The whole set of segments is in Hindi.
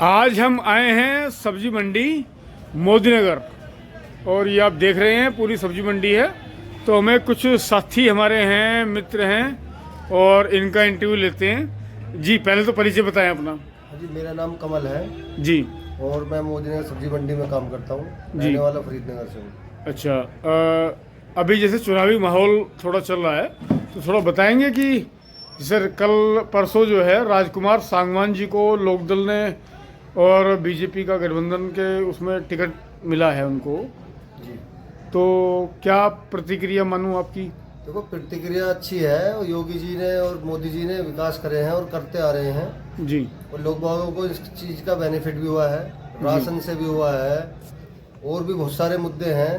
आज हम आए हैं सब्जी मंडी मोदी नगर और ये आप देख रहे हैं पूरी सब्जी मंडी है। तो हमें कुछ साथी हमारे हैं, मित्र हैं और इनका इंटरव्यू लेते हैं। जी पहले तो परिचय बताएं अपना। जी मेरा नाम कमल है जी। और मैं मोदी नगर सब्जी मंडी में काम करता हूँ। जी। रहने वाला फरीदनगर से हूँ। अच्छा, अभी जैसे चुनावी माहौल थोड़ा चल रहा है तो थोड़ा बताएंगे कि जैसे कल परसों जो है राजकुमार सांगवान जी को लोकदल ने और बीजेपी का गठबंधन के उसमें टिकट मिला है उनको, जी तो क्या प्रतिक्रिया मानूं आपकी? देखो प्रतिक्रिया अच्छी है और योगी जी ने और मोदी जी ने विकास करे हैं और करते आ रहे हैं जी। और लोग बागों को इस चीज़ का बेनिफिट भी हुआ है, राशन से भी हुआ है और भी बहुत सारे मुद्दे हैं।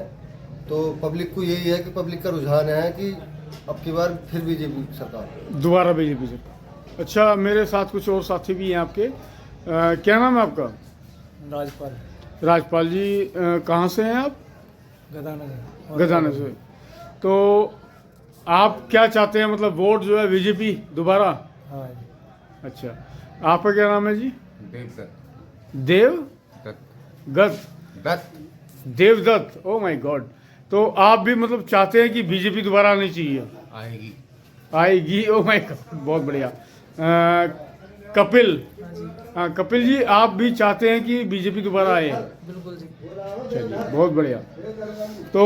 तो पब्लिक को यही है कि पब्लिक का रुझान है कि अब की बार फिर बीजेपी सरकार, दोबारा बीजेपी से। अच्छा, मेरे साथ कुछ और साथी भी हैं आपके। क्या नाम है आपका? राजपाल राजपाल जी, कहाँ से हैं आप? गदानगर। गजाने से। तो आप क्या चाहते हैं, मतलब वोट जो है बीजेपी दोबारा? हाँ अच्छा, आपका क्या नाम है ji? Devdutt. Devgat Devdutt. Oh my god. तो आप भी मतलब चाहते हैं कि बीजेपी दोबारा आनी चाहिए? आएगी। ओ माय गॉड, बहुत बढ़िया। कपिल, हाँ कपिल जी, आप भी चाहते हैं कि बीजेपी दोबारा आए? बिल्कुल जी। चलिए, बहुत बढ़िया। तो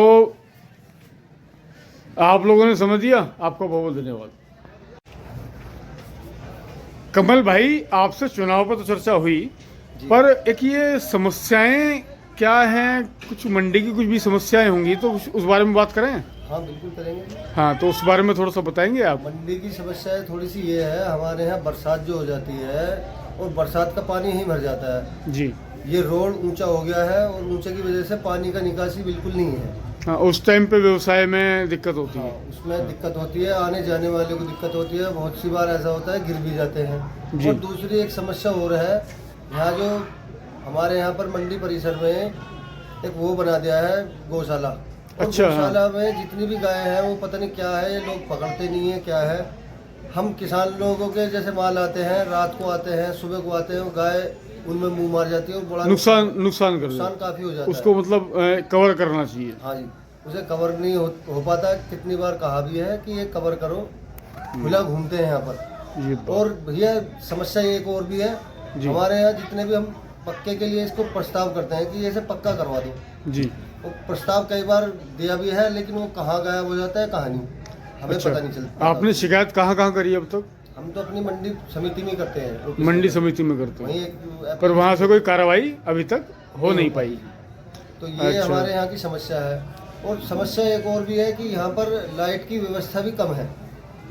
आप लोगों ने समझ दिया, आपका बहुत बहुत धन्यवाद। कमल भाई, आपसे चुनाव पर तो चर्चा हुई, पर एक ये समस्याएं क्या हैं, कुछ मंडी की कुछ भी समस्याएं होंगी तो उस बारे में बात करें। हाँ बिल्कुल करेंगे। हाँ, तो उस बारे में थोड़ा सा बताएंगे आप। मंडी की समस्या थोड़ी सी ये है, हमारे यहाँ बरसात जो हो जाती है और बरसात का पानी ही भर जाता है जी। ये रोड ऊंचा हो गया है और ऊंचे की वजह से पानी का निकासी बिल्कुल नहीं है। हाँ, उस टाइम पे व्यवसाय में दिक्कत होती है। उसमें दिक्कत होती है, आने जाने वाले को दिक्कत होती है। बहुत सी बार ऐसा होता है गिर भी जाते हैं। जी। और दूसरी एक समस्या और है, यहाँ जो हमारे यहाँ पर मंडी परिसर में एक वो बना दिया है गौशाला। और अच्छा, हाँ। गौशाला में जितनी भी गायें हैं वो पता नहीं क्या है, ये लोग पकड़ते नहीं है क्या है। हम किसान लोगों के जैसे माल आते हैं, रात को आते हैं, सुबह को आते हैं, वो गाय उनमें मुंह मार जाती है और बड़ा नुकसान काफी हो जाता उसको है। मतलब कवर करना चाहिए। हाँ जी, उसे कवर नहीं हो पाता। कितनी बार कहा भी है कि ये कवर करो, खुला घूमते हैं यहाँ पर। ये बात। और भैया समस्या एक और भी है, जी। हमारे यहाँ जितने भी हम पक्के के लिए इसको प्रस्ताव करते हैं कि ऐसे पक्का करवा दो। जी। वो प्रस्ताव कई बार दिया भी है लेकिन वो कहाँ गायब हो जाता है कहाँ नहीं, हमें अच्छा, पता नहीं चलता। आपने शिकायत कहाँ कहाँ करी अब तक? हम तो अपनी मंडी समिति में करते हैं, मंडी समिति में करते हैं, वहीं एक पर वहाँ से कोई कार्रवाई अभी तक हो नहीं पाई। तो ये अच्छा। हमारे यहाँ की समस्या है। और समस्या एक और भी है कि यहाँ पर लाइट की व्यवस्था भी कम है।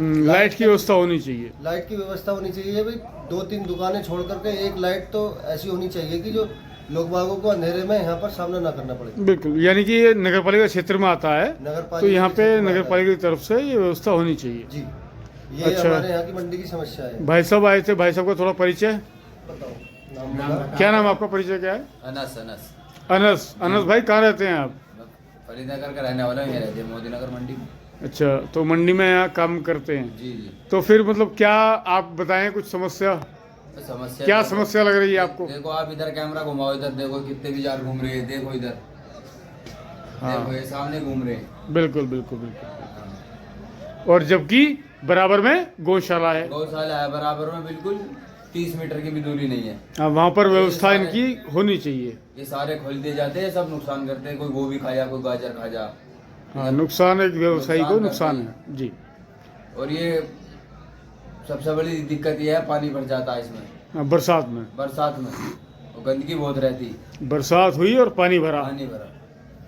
लाइट की व्यवस्था होनी चाहिए। लाइट की व्यवस्था होनी चाहिए भाई, 2-3 दुकानें छोड़ करके एक लाइट तो ऐसी होनी चाहिए कि जो लोग बागों को अंधेरे में यहाँ पर सामना ना करना पड़े। बिल्कुल, यानी कि ये नगर पालिका क्षेत्र में आता है, नगरपालिका तो यहाँ के पे क्षेत्र में नगर आता पालिका की तरफ से ये व्यवस्था होनी चाहिए। जी, ये अच्छा। हमारे यहाँ की मंडी की समस्या है। भाई साहब आए थे, भाई साहब का थोड़ा परिचय। बताओ नाम बता। क्या नाम आपका, परिचय क्या है? अनस अनस अनस भाई, कहाँ रहते हैं आप? फरीदनगर का रहने वाला है, रहते हैं मोदी नगर मंडी में। अच्छा, तो मंडी में यहाँ काम करते हैं। जी जी। तो फिर मतलब क्या आप बताएं कुछ समस्या, समस्या क्या देखो- समस्या लग रही है आपको? देखो आप इधर कैमरा घुमाओ, इधर देखो कितने भी जार घूम रहे हैं, देखो इधर। हाँ। देखो ये सामने घूम रहे हैं। बिल्कुल बिल्कुल बिल्कुल। और जबकि बराबर में गौशाला है। गौशाला है बराबर में, बिल्कुल 30 मीटर की भी दूरी नहीं है। हाँ, वहाँ पर व्यवस्था ये सारे- इनकी होनी चाहिए। ये सारे खोल दिए जाते हैं, सब नुकसान करते हैं। कोई गोभी खा जा, कोई गाजर खा जा। हाँ, नुकसान एक व्यवसायी को नुकसान नुकसान करते है जी। और ये सबसे बड़ी दिक्कत ये है, पानी भर जाता है इसमें हाँ, बरसात में बरसात में, और गंदगी बहुत रहती है, बरसात हुई और पानी भरा, पानी भरा।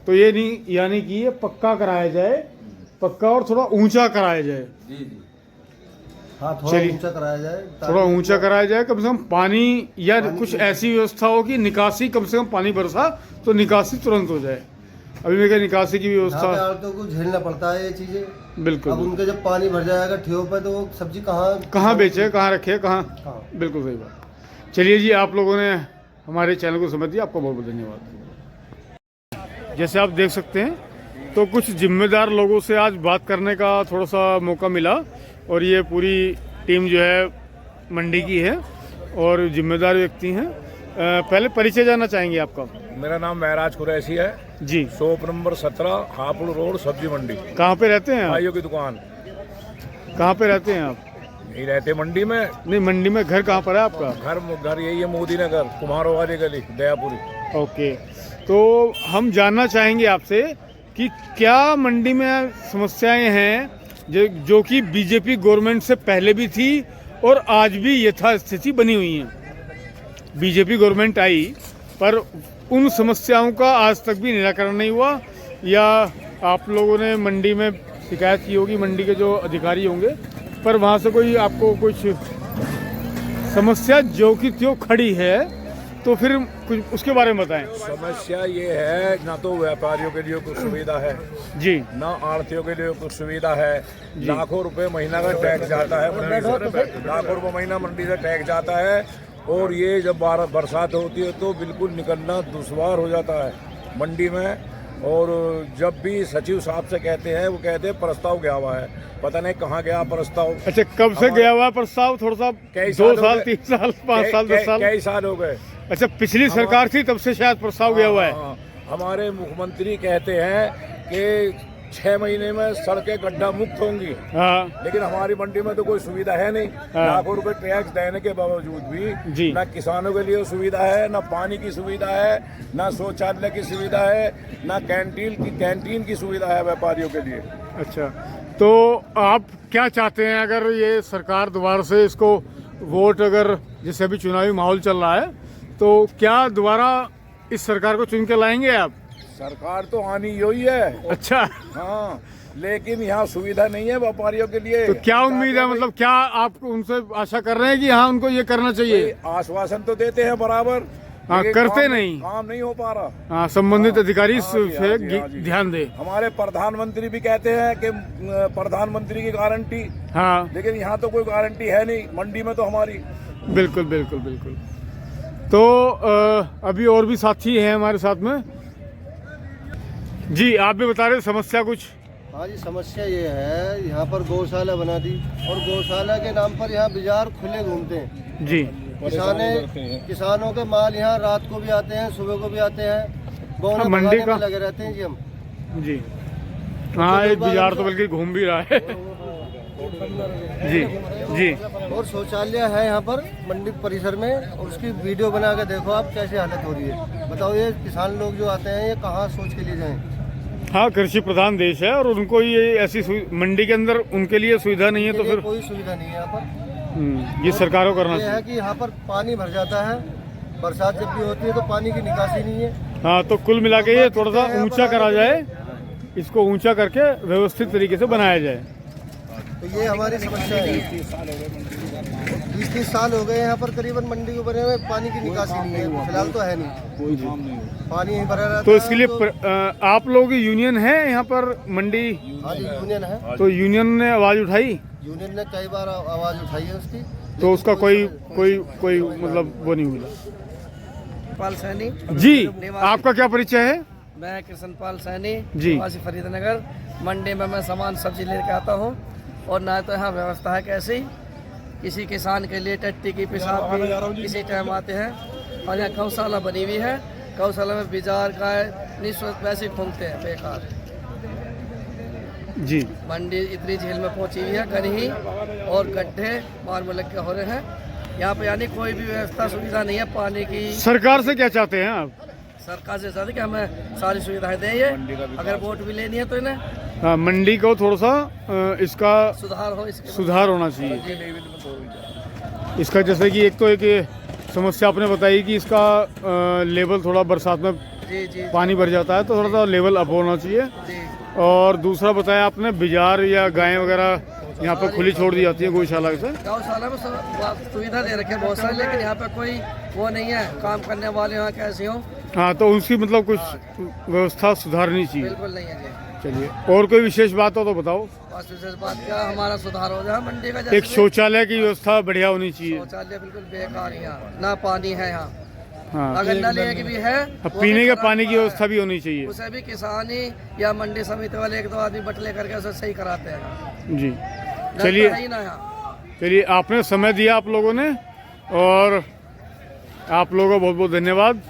तो ये नहीं, यानी कि ये पक्का कराया जाए, पक्का और थोड़ा ऊंचा कराया जाए। जी जी। हाँ, थोड़ा चलिए। ऊंचा कराया जाए, थोड़ा ऊंचा कराया जाए, कम से कम पानी या पानी कुछ की- ऐसी व्यवस्था हो कि निकासी, कम से कम पानी बरसा तो निकासी तुरंत हो जाए। अभी मैं क्या, निकासी की यहाँ पे व्यवस्था। औरतों को झेलना पड़ता है ये चीजें। बिल्कुल अब उनके जब पानी भर जाएगा ठियों पे तो वो सब्जी कहाँ बेचे, कहाँ रखे, कहाँ। कहाँ? बिल्कुल सही बात। चलिए जी, आप लोगों ने हमारे चैनल को समझ दिया, आपका बहुत बहुत धन्यवाद। जैसे आप देख सकते हैं, तो कुछ जिम्मेदार लोगों से आज बात करने का थोड़ा सा मौका मिला, और ये पूरी टीम जो है मंडी की है और जिम्मेदार व्यक्ति हैं। पहले परिचय जानना चाहेंगे आपका। मेरा नाम महराज कुरैशी है जी। शॉप नंबर 17 हापुड़ रोड सब्जी मंडी। कहाँ पे रहते हैं आप? भाइयों की दुकान। कहाँ पे रहते हैं आप? नहीं रहते मंडी में। नहीं, मंडी में घर कहाँ पर है आपका? घर यही है मोदी नगर कुम्हारों वाली गली दयापुरी। ओके, तो हम जानना चाहेंगे आपसे कि क्या मंडी में समस्याएं हैं जो कि बीजेपी गवर्नमेंट से पहले भी थी और आज भी यथास्थिति बनी हुई है। बीजेपी गवर्नमेंट आई पर उन समस्याओं का आज तक भी निराकरण नहीं हुआ, या आप लोगों ने मंडी में शिकायत की होगी, मंडी के जो अधिकारी होंगे, पर वहाँ से कोई आपको कुछ समस्या जो कि त्यों खड़ी है, तो फिर कुछ उसके बारे में बताएं। समस्या ये है ना तो व्यापारियों के लिए कुछ सुविधा है जी, ना आढ़तियों के लिए कुछ सुविधा है। लाखों रुपए महीना का टैक्स जाता है मंडी से, लाखों रुपए महीना मंडी से टैक्स जाता है। और ये जब बरसात होती है तो बिल्कुल निकलना दुश्वार हो जाता है मंडी में। और जब भी सचिव साहब से कहते हैं, वो कहते हैं प्रस्ताव गया हुआ है, पता नहीं कहाँ गया प्रस्ताव। अच्छा, कब से गया हुआ प्रस्ताव? थोड़ा सा 2 साल 3 साल 5 साल 10 साल कई साल हो गए। अच्छा, पिछली सरकार थी तब से शायद प्रस्ताव गया हुआ है। हाँ, हमारे मुख्यमंत्री कहते हैं कि 6 महीने में सड़कें गड्ढा मुक्त होंगी। हाँ लेकिन हमारी मंडी में तो कोई सुविधा है नहीं। लाखों रुपए टैक्स देने के बावजूद भी ना किसानों के लिए सुविधा है, ना पानी की सुविधा है, ना शौचालय की सुविधा है, ना कैंटीन की सुविधा है व्यापारियों के लिए। अच्छा, तो आप क्या चाहते हैं अगर ये सरकार दोबारा से इसको वोट, अगर जैसे अभी चुनावी माहौल चल रहा है, तो क्या दोबारा इस सरकार को चुन के लाएंगे आप? सरकार तो आनी ही है। अच्छा, हाँ, लेकिन यहाँ सुविधा नहीं है व्यापारियों के लिए। तो क्या उम्मीद है, मतलब क्या आप उनसे आशा कर रहे हैं कि हाँ उनको ये करना चाहिए? आश्वासन तो देते हैं बराबर, हाँ, करते नहीं, काम नहीं हो पा रहा। हाँ, संबंधित अधिकारी इस हाँ जी, पे हाँ जी, हाँ जी। ध्यान दे। हमारे प्रधानमंत्री भी कहते हैं कि प्रधानमंत्री की गारंटी, हाँ, लेकिन यहाँ तो कोई गारंटी है नहीं मंडी में तो हमारी। बिल्कुल बिल्कुल बिल्कुल। तो अभी और भी साथी हैं हमारे साथ में। जी, आप भी बता रहे समस्या कुछ? हाँ जी, समस्या ये है, यहाँ पर गौशाला बना दी और गौशाला के नाम पर यहाँ बाजार खुले घूमते हैं जी। किसानों के माल यहाँ रात को भी आते हैं, सुबह को भी आते हैं, बौने मंडी भगाने का में लगे रहते हैं जी हम। जी हाँ, एक बाजार तो बल्कि घूम भी रहा है। जी जी। और शौचालय है यहाँ पर मंडी परिसर में, और उसकी वीडियो बना के देखो आप कैसी हालत हो रही है। बताओ, ये किसान लोग जो आते हैं ये कहाँ सोच के लिए जाएं? हाँ, कृषि प्रधान देश है और उनको ये ऐसी मंडी के अंदर उनके लिए सुविधा नहीं है, तो फिर कोई सुविधा नहीं है यहाँ पर। ये सरकार को करना ये है चाहिए। कि यहाँ पर पानी भर जाता है, बरसात जब भी होती है तो पानी की निकासी नहीं है। हाँ, तो कुल मिला के ये थोड़ा सा ऊंचा करा जाए, इसको ऊंचा करके व्यवस्थित तरीके से बनाया जाए। तो ये हमारी समस्या है। 20-30 साल हो गए यहाँ पर करीबन मंडी को बने हुए, पानी की निकासी नहीं है, फिलहाल तो है नहीं, पानी यहीं भरा रहता है। तो इसके लिए आप लोगों की यूनियन है यहाँ पर मंडी? हाँ जी, यूनियन है। तो यूनियन ने आवाज उठाई? यूनियन ने कई बार आवाज उठाई है उसकी, तो उसका कोई मतलब वो नहीं हुआ। पाल सैनी जी, आपका क्या परिचय है? मैं कृष्ण पाल सैनी जी। निवासी फरीदनगर। मंडी में मैं सामान सब्जी लेकर आता हूँ, और ना तो यहाँ व्यवस्था है कैसी, किसी किसान के लिए टट्टी की पेशाब भी किसी टाइम आते हैं। और यहाँ गौशाला बनी हुई है, गौशाला में बाजार का निःशुल्क वैसे घूमते हैं बेकार। जी, मंडी इतनी झील में पहुंची हुई है, गनी और गड्ढे मार लग के हो रहे हैं यहाँ पे, यानी कोई भी व्यवस्था सुविधा नहीं है पानी की। सरकार से क्या चाहते हैं आप? सरकार से चाहते कि हमें सारी सुविधाएं दें, ये अगर वोट भी लेनी है तो इन्हें हाँ, मंडी को थोड़ा सा इसका सुधार हो, इसके सुधार होना चाहिए इसका। जैसे कि एक तो एक ये समस्या आपने बताई कि इसका लेवल थोड़ा बरसात में जी जी पानी भर जाता है, तो थोड़ा सा लेवल अप होना चाहिए। जी। और दूसरा बताया आपने बाजार या गायें वगैरह यहाँ पे खुली छोड़ दी जाती है गौशाला से। गौशाला में सुविधा दे रखे हैं बहुत सारी, लेकिन यहाँ पे कोई वो नहीं है, काम करने वाले यहाँ कैसे हो। हाँ, तो उसकी मतलब कुछ व्यवस्था सुधारनी चाहिए। बिल्कुल नहीं है जी। चलिए, और कोई विशेष बात हो तो बताओ। बस विशेष बात क्या, हमारा सुधार हो जाए मंडी का। एक शौचालय की व्यवस्था बढ़िया होनी चाहिए। शौचालय बिल्कुल बेकार यहाँ, ना पानी है यहाँ, हाँ, अगर नल की भी है, अब पीने के पानी की व्यवस्था भी होनी चाहिए। उसे भी किसान ही या मंडी समिति वाले 1-2 आदमी बटले करके उसे सही कराते हैं। जी, नल चलिए तो है ही ना यहाँ। चलिए, आपने समय दिया आप लोगों ने, और आप लोगों को बहुत बहुत धन्यवाद।